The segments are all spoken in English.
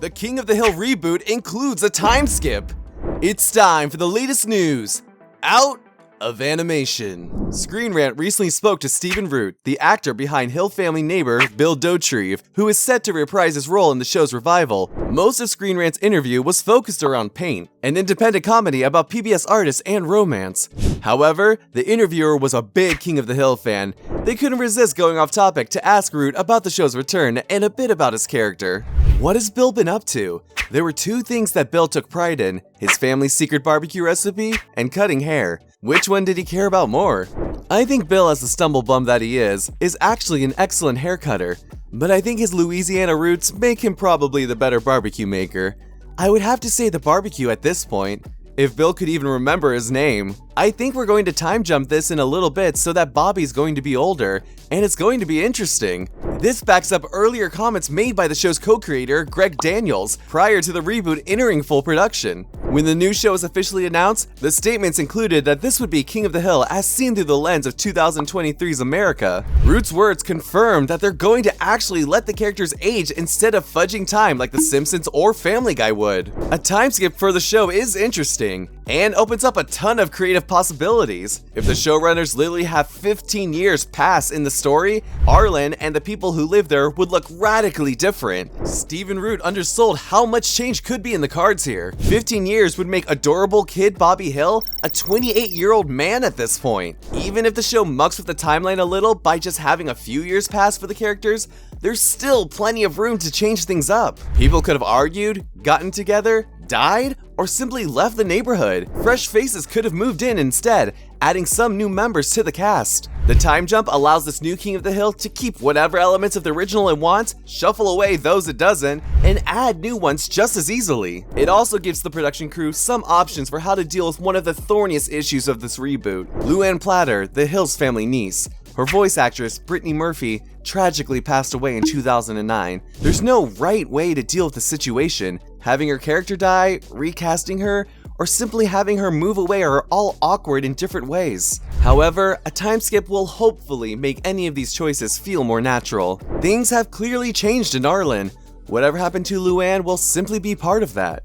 The King of the Hill reboot includes a time skip. It's time for the latest news out of animation. Screen Rant recently spoke to Stephen Root, the actor behind Hill family neighbor Bill Dauterive, who is set to reprise his role in the show's revival. Most of Screen Rant's interview was focused around Paint, an independent comedy about PBS artists and romance. However, the interviewer was a big King of the Hill fan. They couldn't resist going off topic to ask Root about the show's return and a bit about his character. What has Bill been up to? There were two things that Bill took pride in: his family's secret barbecue recipe and cutting hair. Which one did he care about more? I think Bill, as the stumble bum that he is actually an excellent hair cutter, but I think his Louisiana roots make him probably the better barbecue maker. I would have to say the barbecue at this point, if Bill could even remember his name. I think we're going to time jump this in a little bit so that Bobby's going to be older, and it's going to be interesting. This backs up earlier comments made by the show's co-creator, Greg Daniels, prior to the reboot entering full production. When the new show was officially announced, the statements included that this would be King of the Hill as seen through the lens of 2023's America. Root's words confirmed that they're going to actually let the characters age instead of fudging time like The Simpsons or Family Guy would. A time skip for the show is interesting and opens up a ton of creative possibilities. If the showrunners literally have 15 years pass in the story, Arlen and the people who live there would look radically different. Stephen Root undersold how much change could be in the cards here. 15 years would make adorable kid Bobby Hill a 28-year-old man at this point. Even if the show mucks with the timeline a little by just having a few years pass for the characters, there's still plenty of room to change things up. People could have argued, gotten together, died, or simply left the neighborhood. Fresh faces could have moved in instead, adding some new members to the cast. The time jump allows this new King of the Hill to keep whatever elements of the original it wants, shuffle away those it doesn't, and add new ones just as easily. It also gives the production crew some options for how to deal with one of the thorniest issues of this reboot: Luann Platter, the Hills family niece. Her voice actress, Brittany Murphy, tragically passed away in 2009. There's no right way to deal with the situation. Having her character die, recasting her, or simply having her move away are all awkward in different ways. However, a time skip will hopefully make any of these choices feel more natural. Things have clearly changed in Arlen. Whatever happened to Luann will simply be part of that.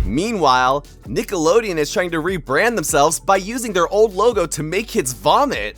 Meanwhile, Nickelodeon is trying to rebrand themselves by using their old logo to make kids vomit.